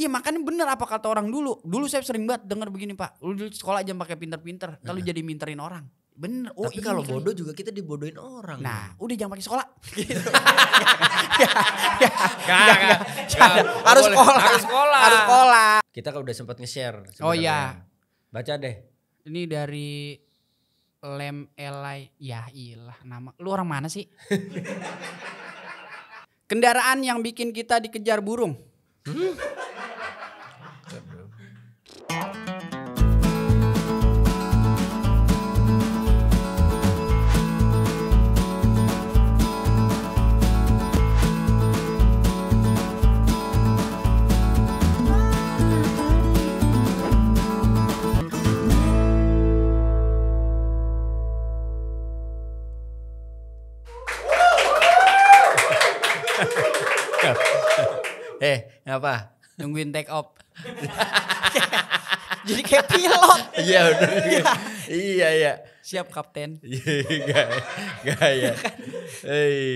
Iya makanya bener apa kata orang dulu. Dulu saya sering banget denger begini Pak. Lu dulu sekolah aja pakai pinter-pinter. Kalau jadi minterin orang. Bener. Oh, tapi kalau bodoh juga kita dibodohin orang. Nah, udah jangan pakai sekolah. Harus sekolah. Kita kan udah sempat nge-share. Oh iya. Baca deh. Ini dari Lem Elai. Ya iyalah nama. Lu orang mana sih? Kendaraan yang bikin kita dikejar burung. Ngapa? Nungguin take off. Jadi kayak pilot. Iya udah. Iya. Siap kapten. Gak ya.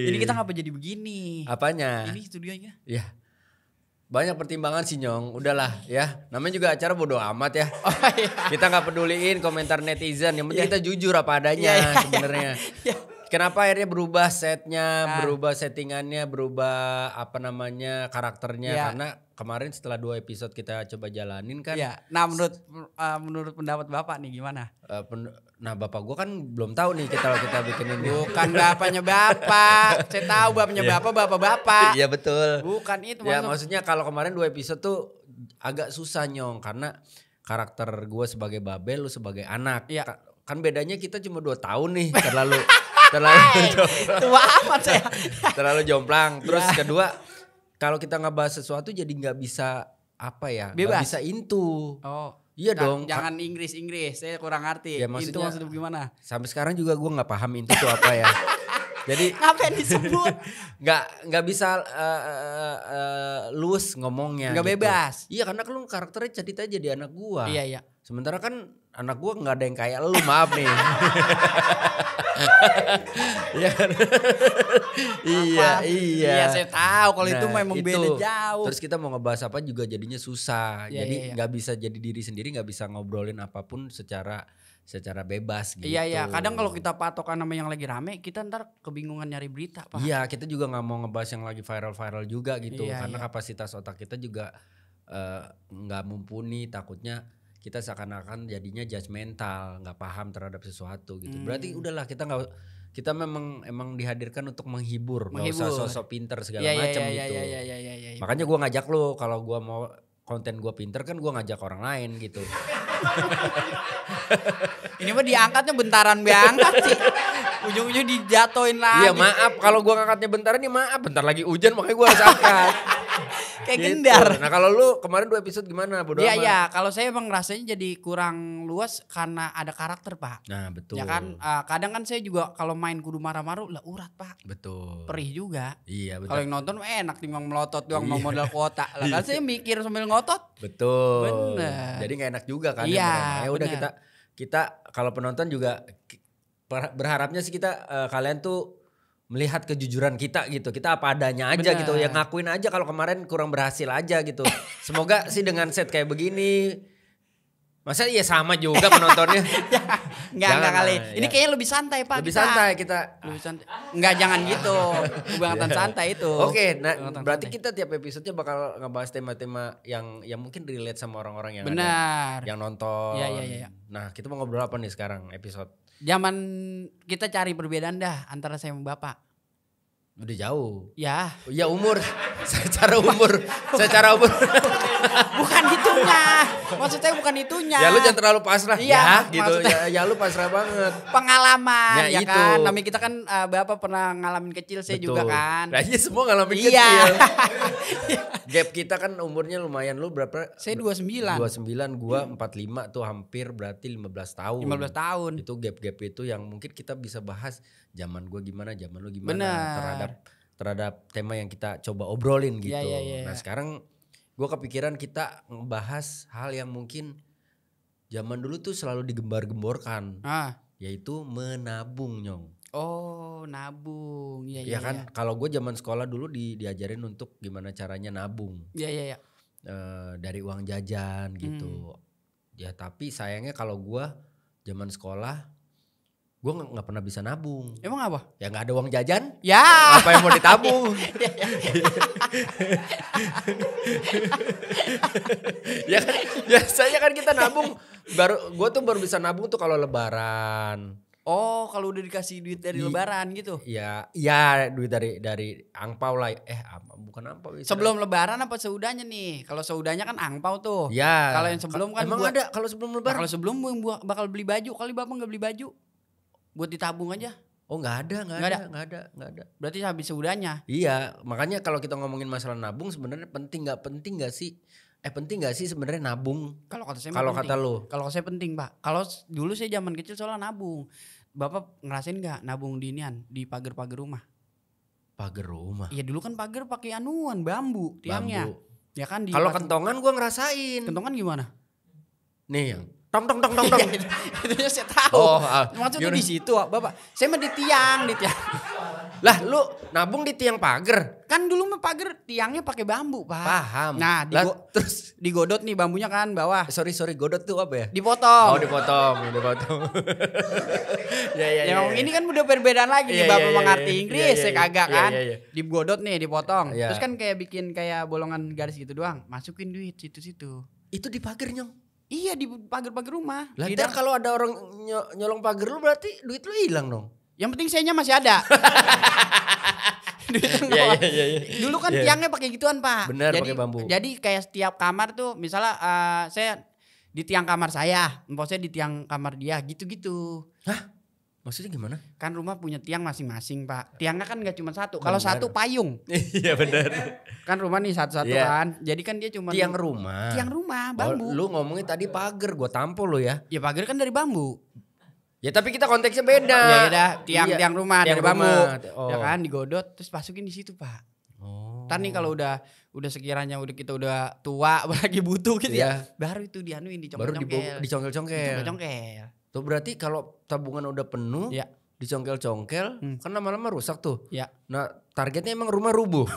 Ini kita ngapa jadi begini? Apanya? Ini studionya. Ya. Banyak pertimbangan sih Nyong. Udahlah ya. Namanya juga acara bodo amat ya. Oh, iya. Kita gak peduliin komentar netizen. Yang penting kita jujur apa adanya sebenarnya. Kenapa akhirnya berubah setnya, berubah settingannya, berubah apa namanya karakternya. Karena kemarin setelah 2 episode kita coba jalanin kan. Nah menurut pendapat Bapak nih gimana? Nah bapak gue kan belum tahu nih kita bikin ini. Bukan bapaknya Bapak. Saya tahu bapaknya Bapak. Iya betul. Bukan itu ya maksudnya kalau kemarin 2 episode tuh agak susah Nyong. Karena karakter gue sebagai Babel, lu sebagai anak. Kan bedanya kita cuma 2 tahun nih. Tua amat saya. Terlalu jomplang. Terus kedua, kalau kita ngebahas sesuatu jadi nggak bisa apa ya? Nggak bisa into. Oh, iya dong. Jangan Inggris. Saya kurang ngerti. Ya, itu maksudnya gimana? Sampai sekarang juga gue nggak paham into itu apa ya. Jadi ngapain disebut? Nggak bisa luas ngomongnya. Nggak gitu. Bebas. Iya karena lu karakternya cerita jadi anak gue. Iya. Sementara kan anak gue nggak ada yang kayak lu, maaf nih. Iya saya tahu kalau itu memang beda jauh. Terus kita mau ngebahas apa juga jadinya susah. Jadi nggak bisa jadi diri sendiri, nggak bisa ngobrolin apapun secara bebas gitu. Iya. Kadang kalau kita patokan sama yang lagi rame, kita ntar kebingungan nyari berita Pak. Iya kita juga nggak mau ngebahas yang lagi viral juga gitu. Karena kapasitas otak kita juga nggak mumpuni, takutnya kita seakan-akan jadinya judgmental, nggak paham terhadap sesuatu gitu. Berarti udahlah kita emang dihadirkan untuk menghibur. Nggak usah sosok pinter segala macam gitu. Iya. Makanya gue ngajak lo kalau gue mau konten gue pinter kan gue ngajak orang lain gitu. Ini mah diangkatnya bentaran banget sih. Ujung-ujung dijatoin lagi. Iya maaf kalau gue ngangkatnya bentaran nih maaf. Bentar lagi hujan makanya gue harus angkat. Kayak gitu. gendar. Nah kalau lu kemarin 2 episode gimana? Bodo amat. Iya kalau saya emang rasanya jadi kurang luas karena ada karakter Pak. Nah betul. Ya kan kadang kan saya juga kalau main kudu marah-marah lah urat Pak. Betul. Perih juga. Iya betul. Kalau yang nonton enak timbang melotot doang mau modal kuota. Lah kan saya mikir sambil ngotot. Betul. Bener. Jadi gak enak juga kan. Iya. Ya udah kita kalau penonton juga berharapnya sih kita kalian tuh melihat kejujuran kita gitu. Kita apa adanya aja gitu. Ya ngakuin aja kalau kemarin kurang berhasil aja gitu. Semoga sih dengan set kayak begini. Masa iya sama juga penontonnya? Enggak kali. Ini kayaknya lebih santai Pak. Lebih santai kita. Lebih santai. Enggak jangan gitu. Kebangetan santai itu. Oke, nah berarti kita tiap episodenya bakal ngebahas tema-tema yang mungkin relate sama orang-orang yang benar. Yang nonton. Iya. Nah kita mau ngobrol apa nih sekarang episode? Zaman kita cari perbedaan dah antara saya sama Bapak. Udah jauh. Ya. Ya umur. Secara umur. Bukan itunya. Maksud saya bukan itunya. Ya lu jangan terlalu pasrah. Iya, gitu. Ya lu pasrah banget. Pengalaman ya itu. kan. Namanya kita kan Bapak pernah ngalamin kecil, saya juga kan. Nah iya semua ngalamin kecil. Gap kita kan umurnya lumayan. Lu berapa? Saya 29. 29, gua 45 tuh hampir berarti 15 tahun. 15 tahun. Itu gap-gap itu yang mungkin kita bisa bahas zaman gua gimana, zaman lu gimana. Benar. Terhadap tema yang kita coba obrolin gitu. Iya. Nah sekarang gue kepikiran kita ngebahas hal yang mungkin zaman dulu tuh selalu digembar-gemborkan. Yaitu menabung Nyong. Oh nabung. Iya kan kalau gue zaman sekolah dulu diajarin untuk gimana caranya nabung. Iya. dari uang jajan gitu. Ya tapi sayangnya kalau gua zaman sekolah gua nggak pernah bisa nabung. Emang apa? Ya nggak ada uang jajan. Ya. Apa yang mau ditabung? Ya kan biasanya kan kita nabung gua tuh baru bisa nabung tuh kalau lebaran. Oh, kalau udah dikasih duit dari lebaran gitu. Ya duit dari angpau lah. Bukan angpau. Sebelum lebaran apa seudahnya nih? Kalau seudahnya kan angpau tuh. Ya. Kalau yang sebelum kan emang ada kalau sebelum lebaran? Kalau sebelum bakal beli baju. Kali Bapak enggak beli baju. Buat ditabung aja. Oh, enggak ada. Berarti habis seudahnya. Iya, makanya kalau kita ngomongin masalah nabung sebenarnya penting enggak sih? Penting gak sih sebenarnya nabung? Kalau kata saya kalau kata lu? Kalau saya penting, Pak. Kalau dulu saya zaman kecil soalnya nabung. Bapak ngerasain gak nabung di inian di pagar-pagar rumah? Pagar rumah. Iya dulu kan pagar pakai anuan bambu tiangnya. Bambu. Ya kan di kalau kentongan gua ngerasain. Kentongan gimana? Nih yang tong. Itu saya tahu. Oh, maksudnya di situ, Bapak. Saya mah di tiang. Lah lu nabung di tiang pagar? Kan dulu mah pagar tiangnya pakai bambu, Pak. Paham. Nah, terus digodot nih bambunya kan bawah. Sorry godot tuh apa ya? Dipotong. Oh, dipotong. Ya. Ini kan udah perbedaan lagi nih, Bapak mengerti Inggris, saya kagak kan. Digodot nih, dipotong. Ya. Terus kan kayak bikin kayak bolongan garis gitu doang. Masukin duit situ-situ. Itu di pagar, Nyong? Iya, di pagar-pagar rumah. Lah ntar kalau ada orang nyolong pagar lu berarti duit lu hilang dong. Yang penting sayanya masih ada. Iya. Dulu kan tiangnya pakai gituan, Pak. Bener, pakai bambu. Jadi kayak setiap kamar tuh misalnya saya di tiang kamar saya, saya di tiang kamar dia, gitu-gitu. Hah? Maksudnya gimana? Kan rumah punya tiang masing-masing, Pak. Tiangnya kan gak cuma satu. Kalau satu payung. Iya benar. Kan rumah nih satu-satu kan. Jadi kan dia cuma tiang rumah. Tiang rumah, bambu. Lu ngomongin tadi pagar, gua tampol lu ya. Ya pagar kan dari bambu. Ya tapi kita konteksnya beda. Ya udah, tiang rumah tiang dari bambu. Oh. Ya kan digodot terus masukin di situ, Pak. Oh. Ntar nih kalau udah sekiranya kita udah tua lagi butuh gitu ya. Baru itu dianuin dicongkel-congkel. Baru dicongkel-congkel. Tuh berarti kalau tabungan udah penuh, dicongkel-congkel, kan lama-lama rusak tuh. Ya. Nah, targetnya emang rumah rubuh.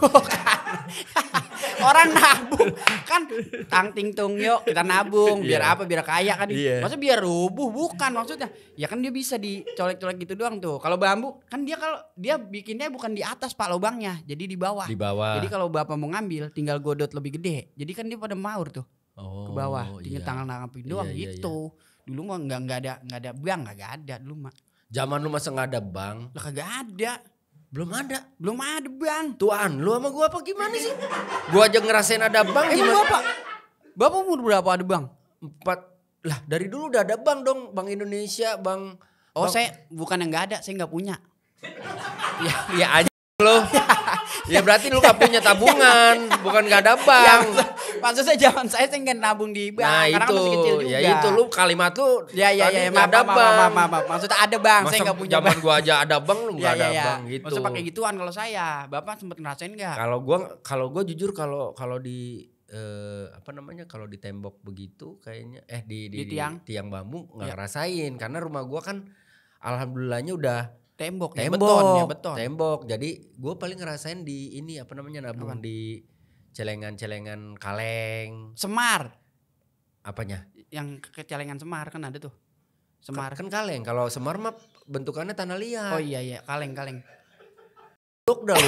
Orang nabung kan tang ting tung yuk kita nabung biar apa biar kaya kan. Maksudnya biar rubuh bukan maksudnya. Ya kan dia bisa dicolek-colek gitu doang tuh. Kalau bambu kan dia bikinnya bukan di atas Pak lubangnya, jadi di bawah. Jadi kalau Bapak mau ngambil tinggal godot lebih gede. Jadi kan dia pada maur tuh. Ke bawah, tinggal tangan nangkapin doang gitu. Dulu mah enggak ada bank, enggak ada dulu mah. Zaman lu masa enggak ada bank? Lah kagak ada. Belum ada bang. Tuan lu sama gua apa gimana sih? Gua aja ngerasain ada bank. Emang Bapak umur berapa ada bank? 4. Lah dari dulu udah ada bank dong. Bank Indonesia, bank. Oh bank. Saya bukan yang gak ada, saya gak punya. Ya aja lo. Ya berarti lu gak punya tabungan. Bukan gak ada bank. Maksud saya zaman saya nggak nabung di bank. Nah karena itu, masih kecil juga. Ya itu lu kalimat lu. Ya maaf. Maksudnya ada bank, saya nggak punya bank. Zaman gua aja ada bank, lu nggak ada bank gitu. Maksudnya pakai gituan kalau saya. Bapak sempet ngerasain nggak? Kalau gua jujur kalau di kalau di tembok begitu kayaknya di tiang bambu nggak ngerasain karena rumah gua kan alhamdulillahnya udah tembok. Beton. Tembok. Jadi gua paling ngerasain di ini nabung di celengan kaleng. Semar. Apanya? Yang celengan semar kan ada tuh. Semar. Kan kaleng. Kalau semar mah bentukannya tanah liat. Oh iya kaleng. Duk dah lu.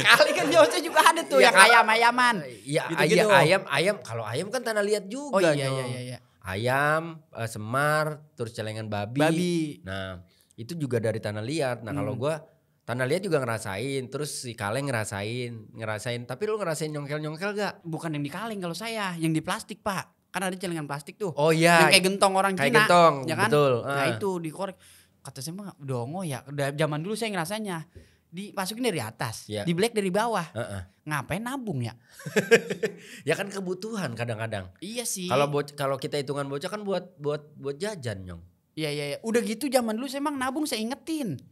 Kali kan Jose juga ada tuh yang ayam-ayaman. Iya gitu. ayam. Kalau ayam kan tanah liat juga. Oh iya. Ayam, semar, terus celengan babi. Nah itu juga dari tanah liat. Nah kalau gua tanah liat juga ngerasain, terus si kaleng ngerasain. Tapi lu ngerasain nyongkel gak? Bukan yang di kaleng kalau saya, yang di plastik Pak. Kan ada celengan plastik tuh. Oh iya. Yang kayak gentong orang Cina. Kayak gentong, ya kan? Betul. Nah itu dikorek. Kata saya mah dongo ya. Zaman dulu saya ngerasanya. Dimasukin dari atas, di black dari bawah. Ngapain nabung ya? Ya kan kebutuhan kadang-kadang. Iya sih. Kalau kita hitungan bocah kan buat jajan, Nyong. Iya. Udah gitu zaman dulu saya emang nabung saya ingetin.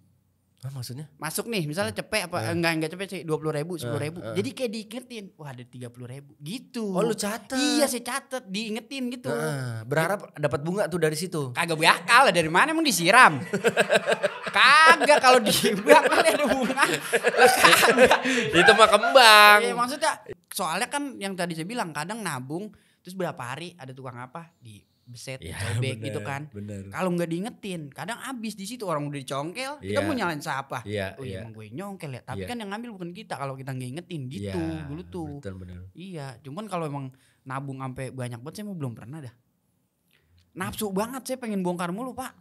Maksudnya? Masuk nih misalnya cepet apa enggak cepet sih 20.000 10.000. Jadi kayak diingetin, wah ada 30.000 gitu. Oh lu catet? Iya saya catet, diingetin gitu. Berharap dapat bunga tuh dari situ. Kagak bakal, dari mana emang disiram? Kagak, kalau di bank kali ada bunga. Kagak. Itu mah kembang. Iya maksudnya soalnya kan yang tadi saya bilang kadang nabung terus berapa hari ada tukang apa di beset, cobek gitu kan. Kalau nggak diingetin, kadang habis di situ orang udah dicongkel, kita mau nyalain siapa? Oh iya emang gue nyongkel ya. Tapi kan yang ngambil bukan kita kalau kita nggak ingetin gitu dulu tuh. Bener. Iya, cuman kalau emang nabung sampai banyak banget saya mau belum pernah dah. Nafsu banget saya pengen bongkar mulu Pak.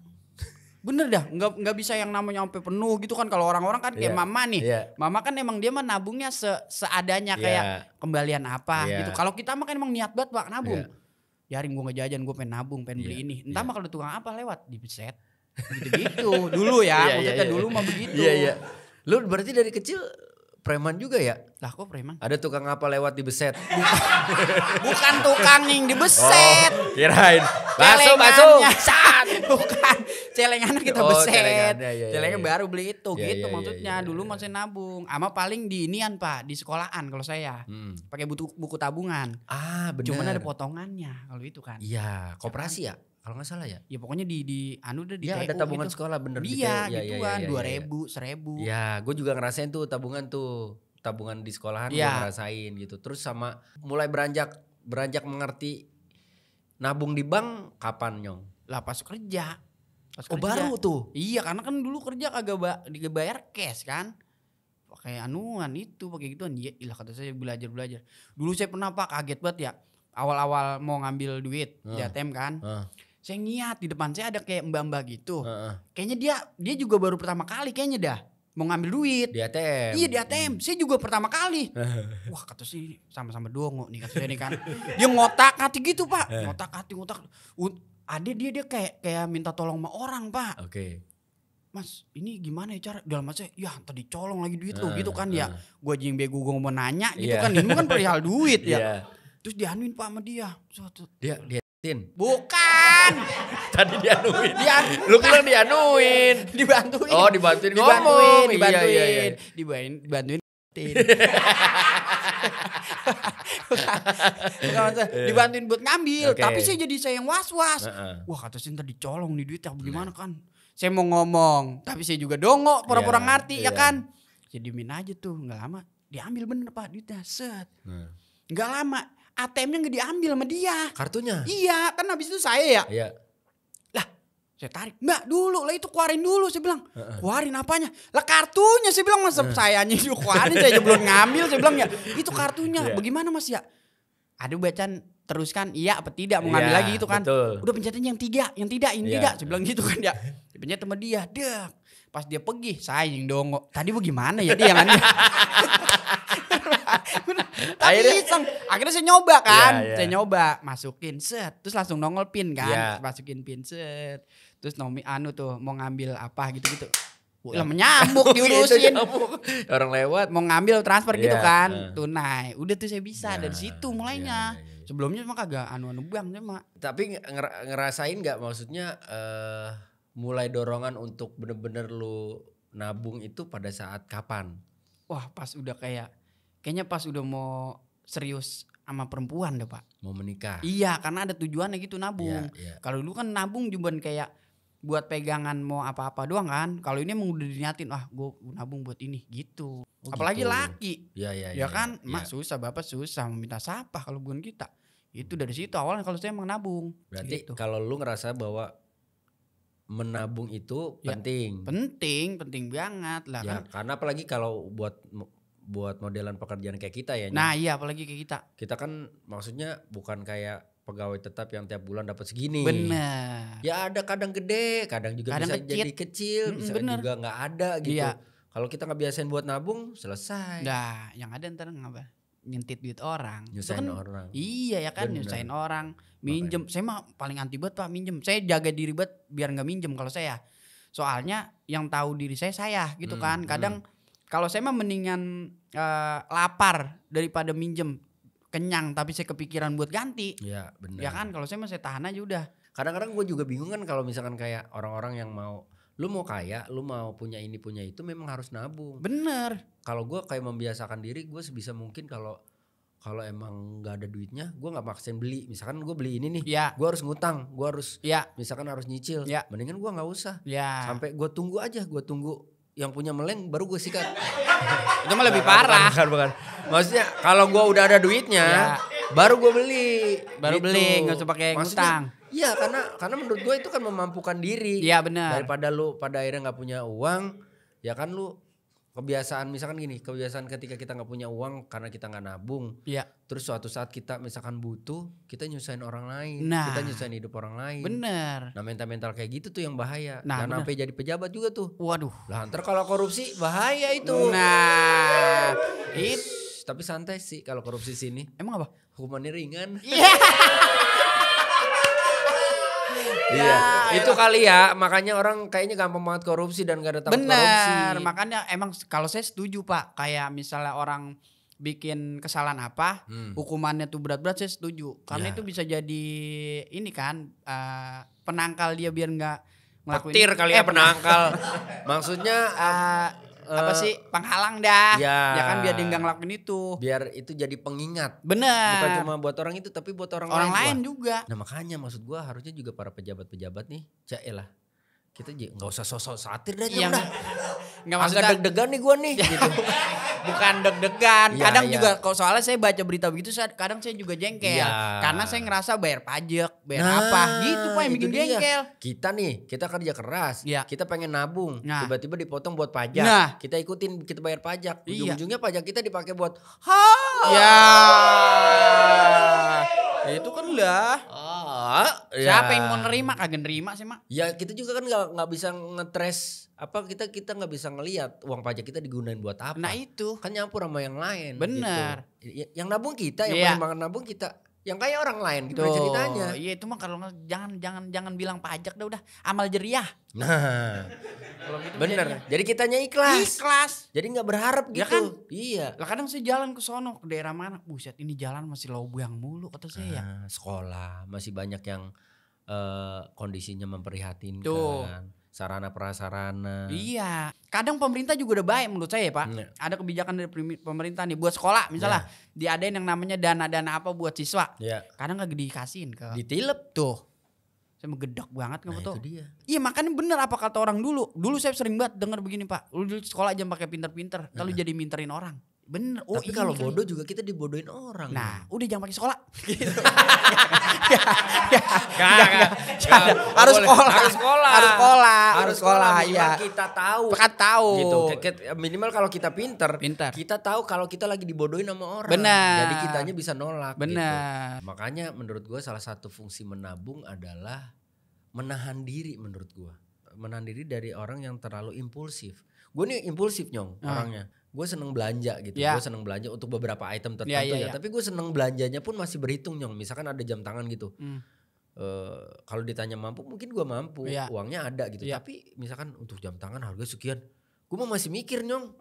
Bener dah, nggak bisa yang namanya sampai penuh gitu kan. Kalau orang-orang kan kayak mama nih, mama kan emang dia mah nabungnya seadanya kayak kembalian apa gitu. Kalau kita mah kan emang niat banget Pak nabung. Jaring gue ngejajan, gue pengen nabung, pengen beli ini. Entah mah kalau tukang apa lewat di beset, gitu-gitu. Dulu ya, maksudnya dulu mah begitu. Iya. Lu berarti dari kecil preman juga ya? Lah kok preman? Ada tukang apa lewat di beset? Bukan tukang yang di beset. Oh, kirain. Bakso. Bukan. Celengannya kita beset. Celengan baru beli itu gitu maksudnya. Dulu masih nabung. Ama paling di inian Pak, di sekolahan kalau saya. Pakai buku tabungan. Benar. Cuman ada potongannya kalau itu kan. Iya, koperasi ya? Kalau nggak salah ya? Ya pokoknya di anu udah di TU ada tabungan gitu. Sekolah bener. Iya gituan 2.000, 1.000. Ya gue juga ngerasain tuh tabungan di sekolahan gue ngerasain gitu. Terus sama mulai beranjak mengerti nabung di bank kapan Nyong? Lah pas kerja. Baru tuh? Iya karena kan dulu kerja kagak dibayar cash kan. Pakai anuan itu pakai gituan. Iya kata saya belajar. Dulu saya pernah Pak kaget banget ya. Awal-awal mau ngambil duit di ATM kan. Saya ngeliat di depan saya ada kayak mbak-mbak gitu. Kayaknya dia juga baru pertama kali kayaknya dah mau ngambil duit. Di ATM? Iya di ATM. Saya juga pertama kali. Wah kata sih sama-sama dongo nih kata saya nih kan. Dia ngotak-atik gitu Pak. Ngotak-atik. Ada dia kayak minta tolong sama orang Pak. Oke. Mas ini gimana ya cara. Dalam masa ya tadi colong lagi duit lo gitu kan ya. Gue aja yang bego gue mau nanya gitu kan. Ini kan perihal duit ya. Terus dianuin Pak sama dia. Dia bukan. Tadi dianuin. Lu bilang dianuin. Dibantuin. Oh dibantuin ngomong. Dibantuin. Dibantuin. Dibantuin buat ngambil. Tapi saya yang was-was. Wah kata saya ntar dicolong nih duit ya gimana kan. Saya mau ngomong. Tapi saya juga dongo. Pura-pura ngerti ya kan. Saya diemin aja tuh. Gak lama. Diambil bener Pak duitnya. Set. Gak lama. ATM-nya gak diambil sama dia. Kartunya? Iya kan habis itu saya ya. Iya. Lah saya tarik. Mbak dulu lah itu keluarin dulu saya bilang. Keluarin apanya? Lah kartunya saya bilang masa sayanya itu keluarin saya aja belum ngambil saya bilang ya. Itu kartunya bagaimana Mas ya? Ada bacaan teruskan iya apa tidak mau ngambil lagi itu kan. Betul. Udah pencetin yang tidak saya bilang gitu kan ya. Dipencet sama dia. Dek. Pas dia pergi saya yang dongo. Tadi bagaimana ya dia yang Akhirnya saya nyoba kan. Saya nyoba masukin set. Terus langsung nongol pin kan. Masukin pin set. Terus tuh mau ngambil apa gitu-gitu. Lah menyamuk diurusin. Orang lewat. Mau ngambil transfer gitu kan. Tunai. Udah tuh saya bisa dari situ mulainya. Sebelumnya mah kagak anu-anu bank cuma. Tapi ngerasain gak maksudnya mulai dorongan untuk bener-bener lu nabung itu pada saat kapan? Wah pas udah kayaknya pas udah mau serius sama perempuan deh Pak. Mau menikah? Iya karena ada tujuannya gitu nabung. Kalau dulu kan nabung cuman kayak buat pegangan mau apa-apa doang kan. Kalau ini emang udah diniatin gue nabung buat ini gitu. Apalagi gitu. Laki. Ya kan mak susah bapak susah minta siapa kalau bukan kita. Itu dari situ awalnya kalau saya emang nabung. Berarti gitu. Kalau lu ngerasa bahwa menabung itu penting. Penting banget lah kan. Karena apalagi kalau buat modelan pekerjaan kayak kita ya. Nah iya apalagi kayak kita. Kita kan maksudnya bukan kayak pegawai tetap yang tiap bulan dapat segini. Bener. Ya ada kadang gede, kadang juga bisa jadi kecil, bisa juga nggak ada gitu. Iya. Kalau kita nggak biasain buat nabung, selesai. Nah yang ada ntar ngapa? Nyentit duit orang. Nyusahin orang. Iya ya kan nyusahin orang. Minjem. Saya mah paling anti banget Pak minjem. Saya jaga diri banget biar nggak minjem kalau saya. Soalnya yang tahu diri saya gitu kan. Kadang kalau saya mah mendingan lapar daripada minjem. Kenyang tapi saya kepikiran buat ganti. Iya benar. Ya kan kalau saya mah saya tahan aja udah. Kadang-kadang gue juga bingung kan kalau misalkan kayak orang-orang yang lu mau kaya, lu mau punya ini punya itu memang harus nabung. Bener. Kalau gue kayak membiasakan diri gue sebisa mungkin kalau emang nggak ada duitnya, gue nggak maksain beli. Misalkan gue beli ini nih, gue harus ngutang, gue harus misalkan harus nyicil. Mendingan gue nggak usah. Sampai gue tunggu yang punya meleng baru gue sikat. Itu mah lebih parah. Bukan. Maksudnya kalau gue udah ada duitnya, baru gue beli. Baru gitu. beli, nggak usah pakai ngutang. Iya, karena menurut gue itu kan memampukan diri. Iya benar. Daripada lu pada akhirnya nggak punya uang, ya kan lu kebiasaan misalkan gini, kebiasaan ketika kita nggak punya uang karena kita nggak nabung. Iya. Terus suatu saat kita misalkan butuh, kita nyusahin orang lain, Nah, kita nyusahin hidup orang lain. Bener. Nah mental kayak gitu tuh yang bahaya. Nah, jangan sampai jadi pejabat juga tuh. Waduh. Lah ntar kalau korupsi bahaya itu. Nah, Tapi santai sih kalau korupsi sini. Emang apa? Hukumannya ringan. Iya. Iya, itu kali ya, makanya orang kayaknya gampang banget korupsi dan gak ada takut korupsi. Bener, makanya emang kalau saya setuju Pak, kayak misalnya orang bikin kesalahan apa, hukumannya tuh berat-berat, saya setuju. Karena itu bisa jadi ini kan penangkal dia biar nggak ngelakuin. Petir kali ya penangkal. Maksudnya apa sih, penghalang dah. Ya kan biar dia nggak ngelakuin itu. Biar itu jadi pengingat. Bener. Bukan cuma buat orang itu tapi buat orang lain juga. Nah makanya maksud gua harusnya juga para pejabat-pejabat nih, jaelah. Kita nggak usah sosok satir dah, Nggak agak deg-degan nih gue nih gitu. Bukan deg-degan, kadang juga kalau soalnya saya baca berita begitu kadang saya juga jengkel karena saya ngerasa bayar pajak, apa gitu Pak yang bikin jengkel. Kita kerja keras, kita pengen nabung, tiba-tiba dipotong buat pajak, kita ikutin, kita bayar pajak, ujung-ujungnya pajak kita dipakai buat itu kan lah. Siapa yang mau nerima, kagak nerima sih Mak. Ya kita juga kan nggak bisa ngetrace apa, kita nggak bisa ngelihat uang pajak kita digunain buat apa. Nah itu kan nyampur sama yang lain. Bener gitu. Yang nabung kita, yang makan nabung kita, yang kayak orang lain gitu ceritanya. Iya itu mah kalau jangan bilang pajak dah, udah amal jeriah. Nah gitu bener, jadi kitanya ikhlas. Jadi nggak berharap gitu. Ya kan? Iya. Lah kadang saya jalan ke sono, ke daerah mana, buset ini jalan masih lobang mulu kata saya. Sekolah masih banyak yang kondisinya memprihatinkan. Tuh. Sarana prasarana. Iya. Kadang pemerintah juga udah baik menurut saya Pak. Ada kebijakan dari pemerintah nih buat sekolah misalnya. Diadain yang namanya dana-dana apa buat siswa. Kadang gak dikasihin ke. Ditilep tuh. Saya megedok banget nggak itu dia. Iya makanya bener apa kata orang dulu. Dulu saya sering banget denger begini Pak. Lu dulu sekolah aja pakai pinter-pinter. Lalu jadi minterin orang. Bener. Tapi kalau bodoh juga kita dibodohin orang. Nah, udah jangan pakai sekolah. Gitu. Harus sekolah. Iya. Kita tahu. Gitu. Minimal kalau kita pinter. Kita tahu kalau kita lagi dibodohin sama orang. Benar. Jadi kitanya bisa nolak. Benar. Gitu. Makanya menurut gue salah satu fungsi menabung adalah menahan diri menurut gue. Menahan diri dari orang yang terlalu impulsif. Gue nih impulsif Nyong orangnya. Gue seneng belanja gitu, gue seneng belanja untuk beberapa item tertentu ya. Tapi gue seneng belanjanya pun masih berhitung Nyong. Misalkan ada jam tangan gitu. Kalau ditanya mampu, mungkin gue mampu, uangnya ada gitu. Tapi misalkan untuk jam tangan harga sekian, gue masih mikir Nyong.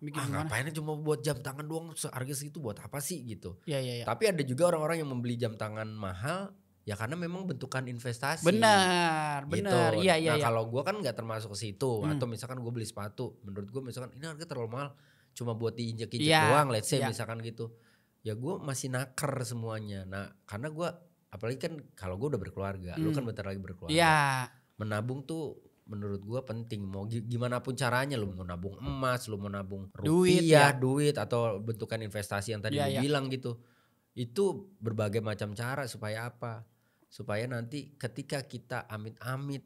Mikir ngapain cuma buat jam tangan doang harga segitu buat apa sih gitu. Tapi ada juga orang-orang yang membeli jam tangan mahal. Ya karena memang bentukan investasi. Benar. Iya. Kalau gue kan nggak termasuk ke situ. Atau misalkan gue beli sepatu, menurut gue misalkan ini harga terlalu mahal, cuma buat diinjek-injek doang, let's say misalkan gitu. Ya gue masih naker semuanya. Nah karena gue, apalagi kan kalau gue udah berkeluarga, lu kan bentar lagi berkeluarga. Iya. Menabung tuh menurut gue penting. Mau gimana pun caranya, lu mau nabung emas, lu mau nabung rupiah, duit atau bentukan investasi yang tadi lu bilang gitu. Itu berbagai macam cara supaya apa? Supaya nanti ketika kita amit-amit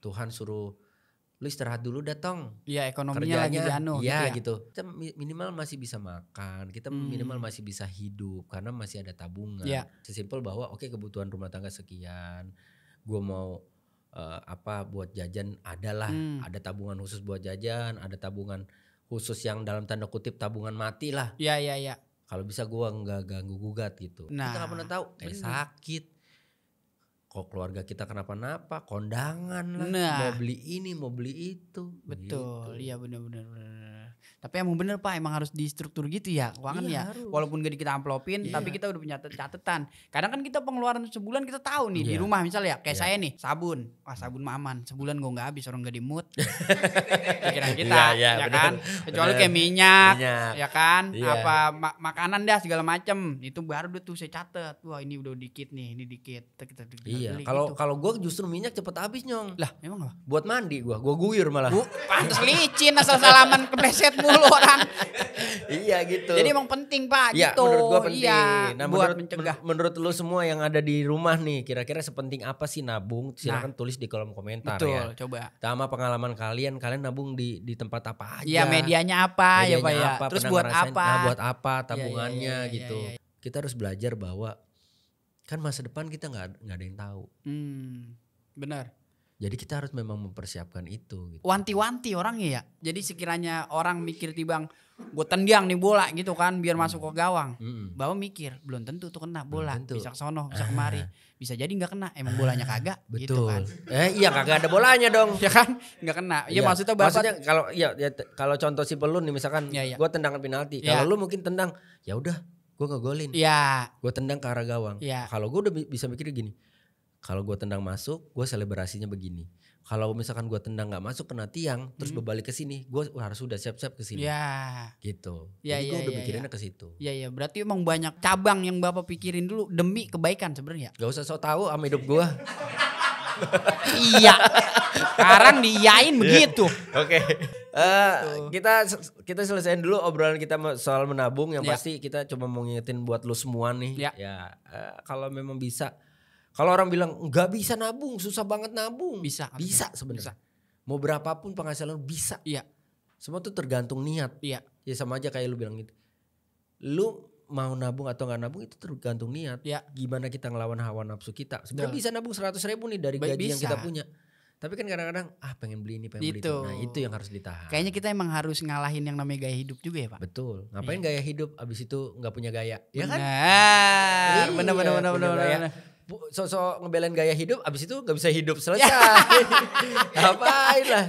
Tuhan suruh lu istirahat dulu datang. Iya ekonominya lagi dianu. Iya gitu. Kita minimal masih bisa makan, kita minimal masih bisa hidup karena masih ada tabungan. Sesimpel bahwa kebutuhan rumah tangga sekian, gue mau buat jajan adalah, ada tabungan khusus buat jajan, ada tabungan khusus yang dalam tanda kutip tabungan mati lah. Iya. Kalau bisa gue nggak ganggu gugat gitu. Kita nggak pernah tahu kayak sakit, kok keluarga kita kenapa-napa, kondangan lah, mau beli ini, mau beli itu. Betul, gitu. Iya benar. Tapi emang bener Pak, emang harus distruktur gitu ya keuangan ya. Harus. Walaupun gak kita amplopin, tapi kita udah punya catatan. Kadang kan kita pengeluaran sebulan kita tahu nih di rumah misalnya ya. Kayak saya nih, sabun. Wah sabun mah aman, sebulan gue gak habis, orang gak di mood. Pikiran kita, ya kan. Kecuali kayak minyak, ya kan. Apa makanan dah segala macem. Itu baru tuh saya catet. Wah ini udah dikit nih, ini dikit. Kita Kalau gue justru minyak cepet habis Nyong. Lah emang apa? Buat mandi gue guyur malah. Pantes licin asal salaman kepleset mulu orang. Iya gitu. Jadi emang penting Pak ya, gitu. Menurut gue penting. Iya, Nah, buat mencegah. Menurut lu semua yang ada di rumah nih, kira-kira sepenting apa sih nabung? Silakan tulis di kolom komentar. Betul, ya. coba. Sama pengalaman kalian nabung di tempat apa aja? Iya, medianya apa ya Pak ya. Terus buat apa? Buat apa tabungannya gitu. Iya. Kita harus belajar bahwa kan masa depan kita nggak ada yang tahu. Benar. Jadi kita harus memang mempersiapkan itu. Gitu. Wanti-wanti orangnya ya. Jadi sekiranya orang mikir bang, gue tendang nih bola gitu kan biar masuk ke gawang. Bahwa mikir belum tentu tuh kena bola. Bisa kesono, bisa kemari. Bisa jadi nggak kena. Emang bolanya kagak. Betul. Gitu kan. Iya kagak ada bolanya dong. Ya kan nggak kena. Ya maksudnya kalau contoh simpel lu nih misalkan gue tendangan penalti. Kalau lu mungkin tendang, ya udah gue ngegolin. Iya. Gue tendang ke arah gawang. Kalau gue udah bisa mikir gini. Kalau gue tendang masuk, gue selebrasinya begini. Kalau misalkan gue tendang nggak masuk kena tiang, terus berbalik ke sini, gue harus sudah siap-siap ke sini. Gitu. Jadi gue udah mikirinnya ke situ. Iya. Berarti emang banyak cabang yang Bapak pikirin dulu demi kebaikan sebenarnya. Gak usah sok tahu sama hidup gue. Iya. Sekarang diiyain begitu. Oke. Kita selesaiin dulu obrolan kita soal menabung. Yang pasti kita coba mau ngingetin buat lu semua nih. Kalau memang bisa. Kalau orang bilang nggak bisa nabung, susah banget nabung. Bisa sebenarnya. Mau berapapun penghasilan bisa. Iya. Semua tuh tergantung niat. Iya. Ya sama aja kayak lu bilang gitu. Lu mau nabung atau nggak nabung itu tergantung niat. Iya. Gimana kita ngelawan hawa nafsu kita. Sebenarnya bisa nabung 100.000 nih dari gaji yang kita punya. Tapi kan kadang-kadang pengen beli ini, pengen beli itu. Nah itu yang harus ditahan. Kayaknya kita emang harus ngalahin yang namanya gaya hidup juga ya Pak. Betul. Ngapain gaya hidup abis itu nggak punya gaya? Ya kan? Bener. Sosok ngebelain gaya hidup abis itu gak bisa hidup selesai. Ngapain lah.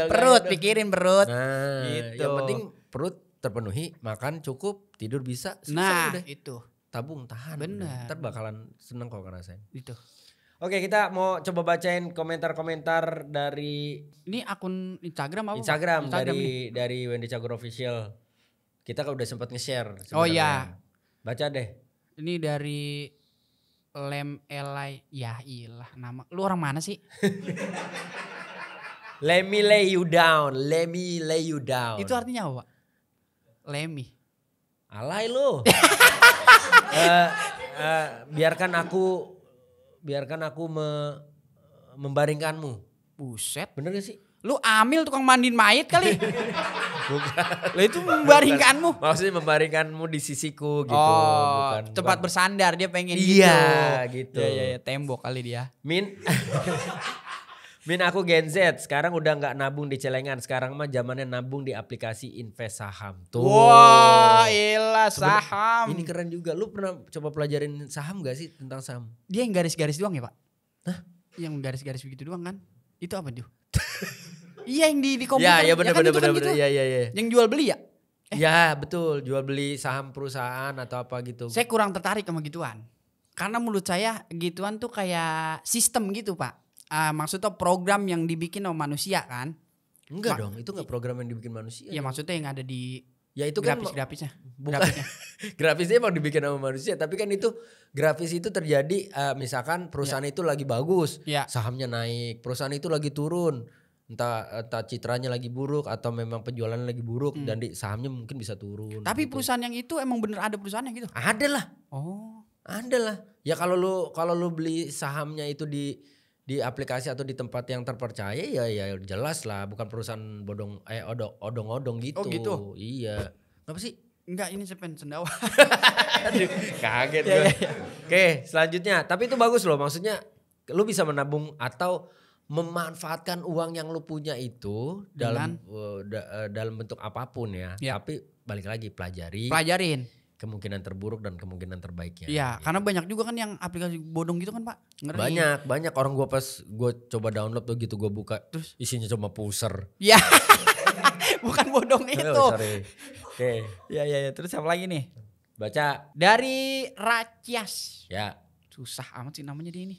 Perut pikirin perut. Nah gitu. Yang penting perut terpenuhi, makan cukup, tidur bisa. Nah udah. itu. Tabung tahan. Bener. Ntar bakalan seneng kalau ngerasain. Itu. Oke kita mau coba bacain komentar-komentar dari. Ini akun Instagram apa? Instagram dari Wendy Cagur Official. Kita kan udah sempat nge-share. Oh iya. Baca deh. Ini dari Lem Elai, ya ilah nama. Lu orang mana sih? Let me lay you down. Itu artinya apa? Lemi. Alay lu. Biarkan aku membaringkanmu. Buset. Bener gak sih? Lu amil tukang mandiin mayit kali. Bukan. Lah itu membaringkanmu. Maksudnya membaringkanmu di sisiku gitu. Bukan tempat bersandar dia pengen gitu. Iya, tembok kali dia. Min aku Gen Z. Sekarang udah gak nabung di celengan. Sekarang mah zamannya nabung di aplikasi invest saham. Tuh. Wah ilah saham. Ini keren juga. Lu pernah coba pelajarin saham gak sih tentang saham? Dia yang garis-garis doang ya Pak? Hah? Yang garis-garis begitu doang kan? Itu apa tuh? Iya yang di komputer. Ya bener. Gitu. Iya. Yang jual beli ya? Ya betul, jual beli saham perusahaan atau apa gitu. Saya kurang tertarik sama gituan. Karena menurut saya gituan tuh kayak sistem gitu Pak. Maksudnya program yang dibikin sama manusia kan? Enggak dong, itu enggak program yang dibikin manusia. Ya maksudnya yang ada di itu grafisnya. Grafisnya emang dibikin sama manusia, tapi kan itu grafis itu terjadi misalkan perusahaan itu lagi bagus, sahamnya naik, perusahaan itu lagi turun. Entah citranya lagi buruk atau memang penjualannya lagi buruk dan sahamnya mungkin bisa turun. Tapi gitu. Perusahaan yang itu emang bener ada perusahaannya gitu? Ada lah. Oh. Ada lah. Ya kalau lu beli sahamnya itu di aplikasi atau di tempat yang terpercaya ya jelas lah, bukan perusahaan odong-odong gitu. Oh gitu. Iya. Kenapa sih? Enggak, ini sepen sendawa. Aduh, kaget gue. Oke, selanjutnya. Tapi itu bagus loh, maksudnya lu bisa menabung atau memanfaatkan uang yang lu punya itu dalam bentuk apapun ya. Tapi balik lagi pelajarin kemungkinan terburuk dan kemungkinan terbaiknya. Iya, karena banyak juga kan yang aplikasi bodong gitu kan Pak. Ngeri. Banyak orang gue pas gue coba download tuh gitu, gue buka terus isinya cuma pusher. Iya. Bukan bodong itu. Oh, sorry. Oke. Ya. Terus apa lagi nih? Baca. Dari Racias. Ya. Susah amat sih namanya dia ini.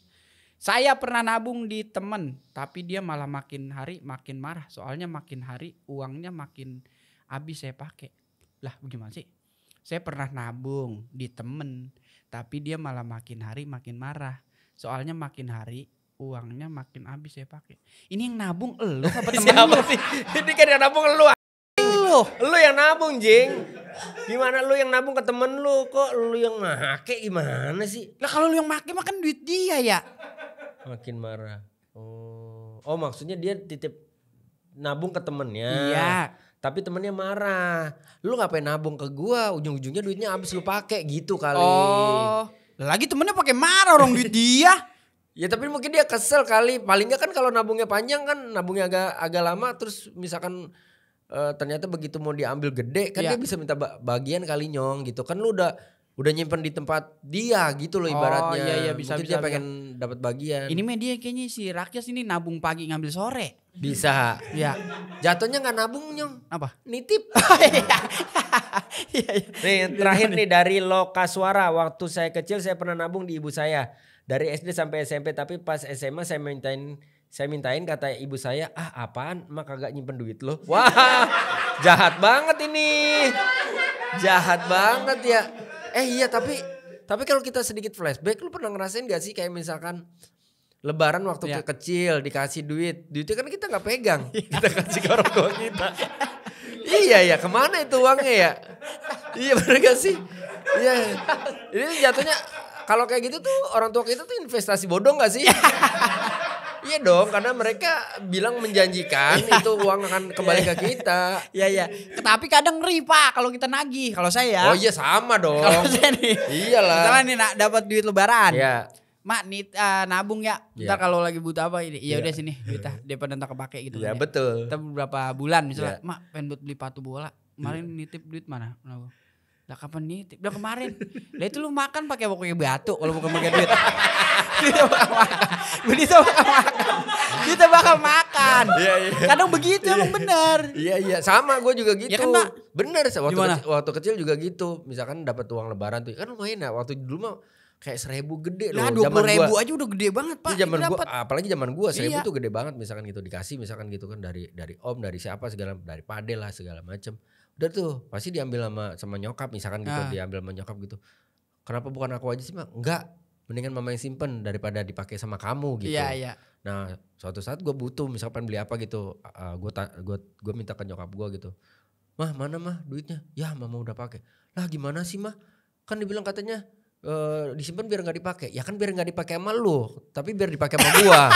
Saya pernah nabung di temen, tapi dia malah makin hari makin marah. Soalnya makin hari uangnya makin habis saya pakai. Lah bagaimana sih? Saya pernah nabung di temen, tapi dia malah makin hari makin marah. Soalnya makin hari uangnya makin habis saya pakai. Ini yang nabung elu apa temen lu? Sih? Ini kan yang nabung lu. Lu yang nabung, Jing. Gimana lu yang nabung ke temen lu? Kok lu yang make gimana sih? Lah kalau lu yang make mah kan duit dia ya. Makin marah. Oh maksudnya dia titip nabung ke temennya. Iya. Tapi temennya marah. Lu ngapain nabung ke gua? Ujung-ujungnya duitnya habis lu pakai gitu kali. Oh. Lagi temennya pakai marah orang duit dia. Ya tapi mungkin dia kesel kali. Paling enggak kan kalau nabungnya panjang kan nabungnya agak lama terus misalkan ternyata begitu mau diambil gede kan dia bisa minta bagian kali nyong gitu. Kan lu udah nyimpen di tempat dia gitu loh ibaratnya. Oh iya bisa. Mungkin dia pengen dapat bagian. Ini media kayaknya si Rakyas ini nabung pagi ngambil sore. Bisa. Ya. Jatuhnya nggak nabung nyong. Apa? Nitip. Iya. Nih terakhir nih dari Lokaswara. Waktu saya kecil saya pernah nabung di ibu saya. Dari SD sampai SMP tapi pas SMA saya mintain kata ibu saya, apaan mak kagak nyimpen duit lo. Wah jahat banget ini. Jahat banget ya. Iya tapi kalau kita sedikit flashback lu pernah ngerasain gak sih kayak misalkan Lebaran waktu kecil dikasih duitnya kan kita gak pegang. Kita kasih ke orang tua kita. Iya kemana itu uangnya ya. Iya bener gak sih. Iya ini jatuhnya kalau kayak gitu tuh orang tua kita tuh investasi bodong gak sih? Iya dong karena mereka bilang menjanjikan itu uang akan kembali ke kita. Iya. Tapi kadang ngeri Pak kalau kita nagih. Kalau saya. Oh iya sama dong. Kalau saya nih. Iyalah. Misalnya nih dapat duit lebaran. Iya. Mak nih nabung ya. Ntar kalau lagi butuh apa ini. Iya udah sini duitnya. Daripada ntar kepake gitu. Iya kan, betul. Ntar beberapa bulan misalnya. Mak pengen buat beli sepatu bola. Kemarin nitip duit mana? Nabung. Lah kapan nitip? Udah kemarin. Lah itu lu makan pakai batu kalau bukan pakai duit. Kita bakal makan. Iya. Kadang begitu emang bener. Iya sama gue juga gitu. Ya kan, Pak? Bener waktu kecil juga gitu. Misalkan dapat uang lebaran tuh kan lumayan ya. Waktu dulu mah kayak 1.000 gede loh. Nah 20.000 aja udah gede banget Pak. Zaman gua, apalagi zaman gua 1.000 tuh gede banget. Misalkan gitu dikasih misalkan gitu kan dari om dari siapa segala dari pade lah segala macem. Udah tuh pasti diambil sama nyokap misalkan gitu diambil sama nyokap gitu. Kenapa bukan aku aja sih mak? Enggak, mendingan mama yang simpen daripada dipakai sama kamu gitu. Iya. Nah suatu saat gue butuh misalkan beli apa gitu, gue minta ke nyokap gue gitu. Mah mana mah duitnya? Ya mama udah pakai. Lah gimana sih mah? Kan dibilang katanya disimpan biar nggak dipakai. Ya kan biar nggak dipakai sama lu, tapi biar dipakai sama gua.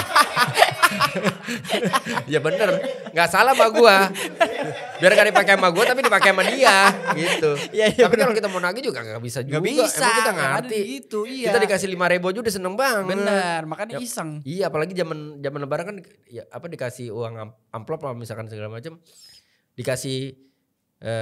Ya bener, nggak salah sama gua. Biar nggak dipakai sama gua tapi dipakai sama dia, gitu. Iya, tapi kalau kita mau nagih juga nggak bisa juga. Bisa, emang kita ngerti. Gitu, iya. Kita dikasih 5.000 aja udah seneng banget. Bener, makanya iseng. Iya, apalagi zaman lebaran kan, ya, dikasih uang amplop lah misalkan segala macam, dikasih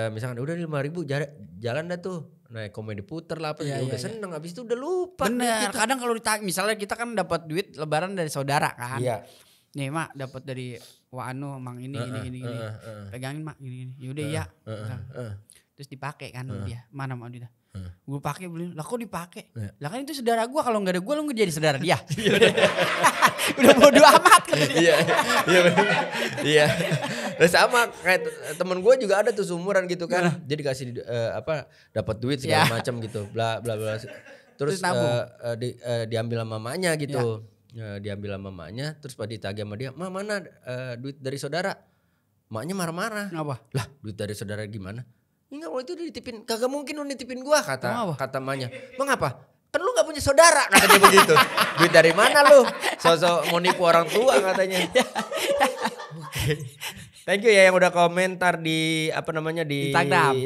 misalkan udah 5.000 jalan dah tuh. Nah komedi puter lah apa udah seneng habis itu udah lupa. Bener kadang kalau misalnya kita kan dapat duit lebaran dari saudara kan. Iya. Nih mak dapat dari Wano mang ini gini. Pegangin mak gini. Yaudah ya. Terus dipakai kan dia. Mana mak duitnya? Gue pakai beli. Lah kok dipakai? Lah kan itu saudara gue kalau nggak ada gue lo nggak jadi saudara dia. Udah bodo amat kan. Iya. Terus sama kayak temen gue juga ada tuh seumuran gitu kan. Dia dikasih dapat duit segala macam gitu. Bla bla bla. Terus diambil sama mamanya gitu. Diambil sama mamanya terus pada ditagih sama dia. Ma mana duit dari saudara? Maknya marah-marah. Kenapa? Lah duit dari saudara gimana? Enggak waktu itu dititipin. Kagak mungkin lu nitipin gua kata mamanya. Mengapa? Kan lu gak punya saudara kata dia begitu. Duit dari mana lu? Sosok mau nipu orang tua katanya. Oke. Thank you ya yang udah komentar di di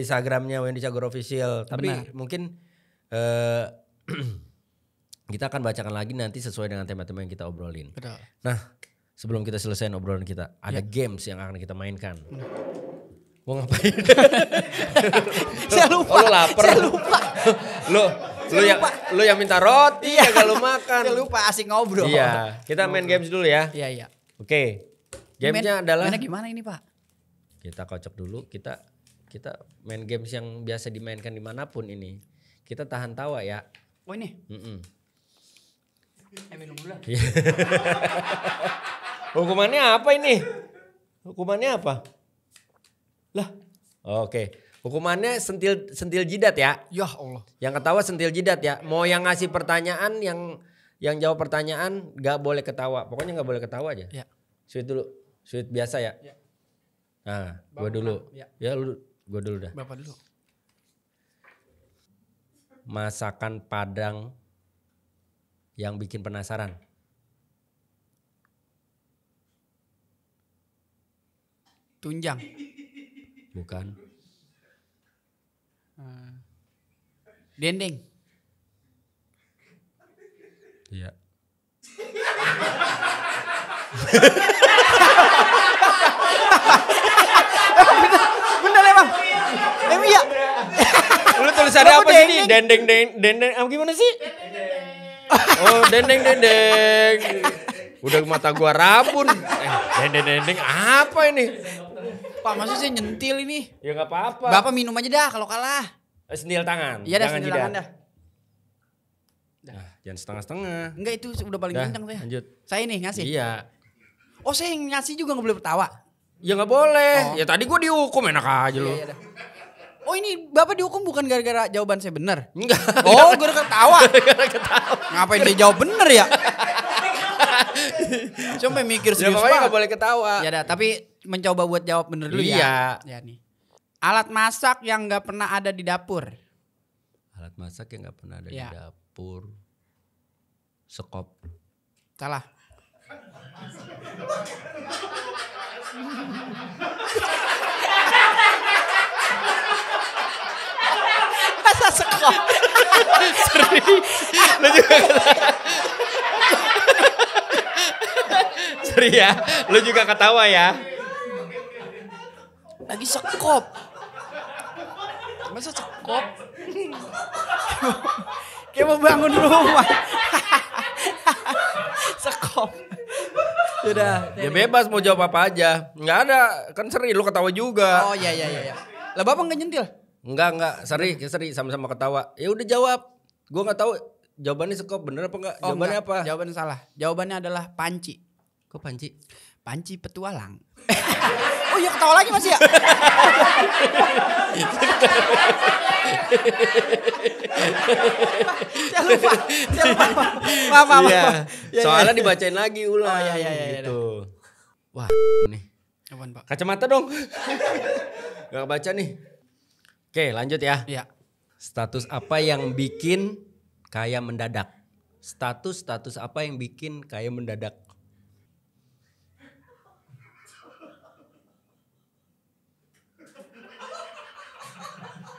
Instagramnya Wendy Cagur Official. Tapi mungkin kita akan bacakan lagi nanti sesuai dengan tema-tema yang kita obrolin. Betul. Nah sebelum kita selesai obrolan kita ada games yang akan kita mainkan. Mau ngapain? Saya lupa. Oh, lu lapar. Saya lupa. Lu yang minta roti ya kalau makan. Saya lupa asik ngobrol. Iya, kita main games dulu ya. Iya. Oke. Gamenya adalah gimana ini Pak? Kita kocok dulu, kita main games yang biasa dimainkan dimanapun ini. Kita tahan tawa ya. Oh ini? Minum dulu lah. Hukumannya apa ini? Hukumannya apa? Lah, oke. Hukumannya sentil jidat ya. Ya Allah. Yang ketawa sentil jidat ya. Mau yang ngasih pertanyaan, yang jawab pertanyaan gak boleh ketawa. Pokoknya gak boleh ketawa aja. Ya. Sweet dulu. Sweet biasa ya. Nah, gue dulu. Ya lu, gue dulu dah. Bapak dulu. Masakan Padang yang bikin penasaran. Tunjang. Bukan. Dendeng. Iya. Bener emang. Iya. Lu tulisannya apa sih ini? Dendeng apa gimana sih? Oh, dendeng. Udah mata gua rabun. Dendeng apa ini? Pak, maksudnya saya nyentil ini. Ya enggak apa-apa. Bapak minum aja dah kalau kalah. Sendil tangan. Iya dah, sendil tangan dah. Nah, jangan setengah-setengah. Enggak, itu udah paling kencang saya. Lanjut. Saya nih ngasih. Iya. Oh, saya yang ngasih juga gak boleh ketawa. Ya enggak boleh. Oh. Ya tadi gua dihukum enak aja lu. Iya. Oh, ini Bapak dihukum bukan gara-gara jawaban saya benar? Enggak. Oh, gara-gara ketawa. Ngapain dia jawab bener ya? Cuma mikir serius. Ya pokoknya gak boleh ketawa. Ya dah, tapi mencoba buat jawab bener dulu ya. Iya nih. Alat masak yang gak pernah ada di dapur. Alat masak yang gak pernah ada di dapur. Sekop. Salah. Masa sekop? Lu juga Sorry ya, lu juga ketawa ya. Lagi sekop. Masa sekop? Kayak mau bangun rumah. Sekop. Sudah. Ya bebas mau jawab apa aja. Nggak ada, kan seri lu ketawa juga. Oh iya. Lah Bapak nggak nyentil? Enggak, seri sama-sama ketawa. Ya udah jawab. Gua nggak tahu jawabannya sekop bener apa enggak? Jawabannya apa? Jawabannya salah. Jawabannya adalah panci. Kok panci? Panci petualang. Oh iya, ketawa lagi Mas ya? Saya lupa. Maaf. Iya. Soalnya dibacain lagi ulang. Oh iya. Gitu. Wah nih. Apaan, Pak? Kacamata dong. Gak baca nih. Oke lanjut ya. Iya. Status apa yang bikin kaya mendadak? Status apa yang bikin kaya mendadak?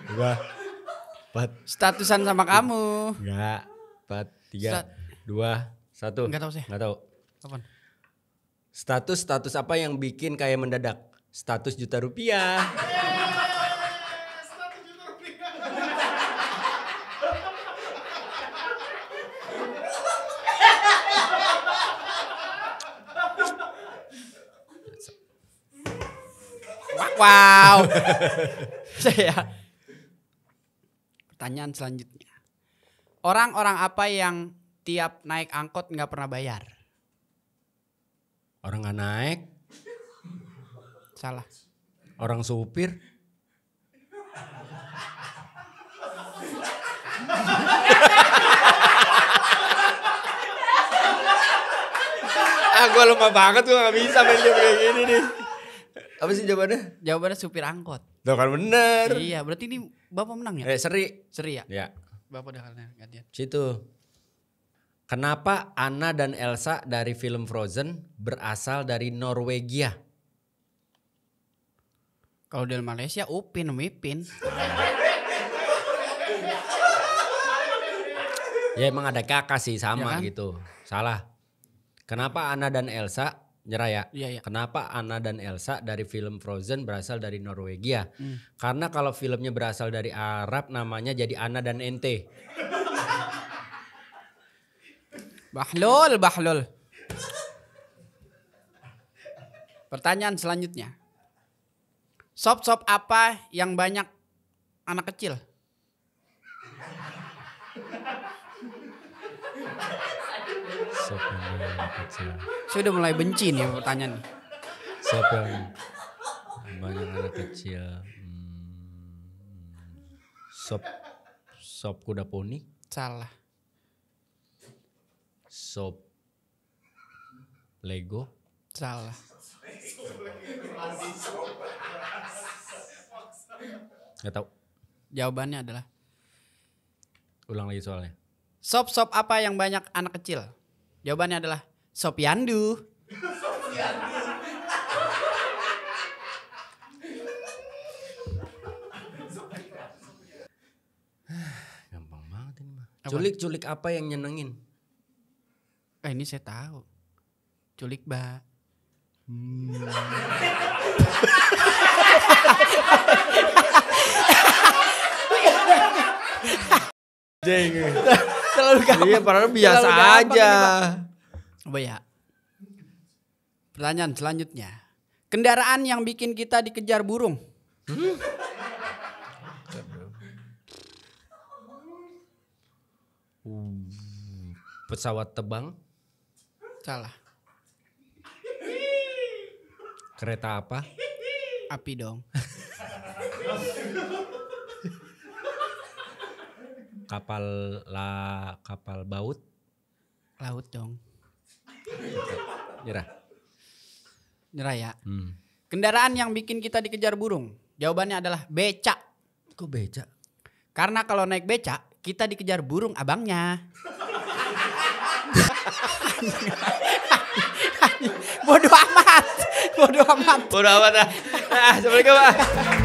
Dua, 4. Statusan sama kamu. Enggak. 4, 3, 2, 1. Enggak tahu sih. Enggak tahu. Apaan? Status apa yang bikin kaya mendadak? Status juta rupiah. Wow. Saya. Pertanyaan selanjutnya. Orang-orang apa yang tiap naik angkot nggak pernah bayar? Orang nggak naik. Salah. Orang supir. Gue lemah banget, gue gak bisa main game kayak gini nih. Apa sih jawabannya? Jawabannya supir angkot. Tuh kan bener. Iya, berarti ini Bapak menang ya? Seri. Seri ya? Ya. Bapak udah gantian. Situ. Kenapa Anna dan Elsa dari film Frozen berasal dari Norwegia? Kalau dari Malaysia Upin. Ya emang ada kakak sih sama ya kan? gitu. Salah. Kenapa Anna dan Elsa nyerah ya? Iya. Kenapa Anna dan Elsa dari film Frozen berasal dari Norwegia? Karena kalau filmnya berasal dari Arab namanya jadi Anna dan Ente. Bahlul. Pertanyaan selanjutnya. Sop apa yang banyak anak kecil? Sop yang banyak anak kecil. Saya udah mulai benci nih pertanyaan. Sop yang banyak anak kecil. Sop kuda poni. Salah. Sop Lego. Salah. Gak tahu. Jawabannya adalah Ulang lagi soalnya. sop apa yang banyak anak kecil? Jawabannya adalah sop yandu. Gampang banget ini mah. Apa? Culik apa yang nyenengin? Ini saya tahu. Culik ba. Jeng. Terlalu gampang. Iya, padahal biasa aja. Coba ya. Pertanyaan selanjutnya. Kendaraan yang bikin kita dikejar burung. Pesawat terbang. Salah. Kereta apa? Api dong. Kapal baut. Laut dong. Nyerah. Nyerah ya. Kendaraan yang bikin kita dikejar burung. Jawabannya adalah becak. Kok becak? Karena kalau naik becak, kita dikejar burung abangnya. Bodoh amat. Bodoh amat. Assalamualaikum.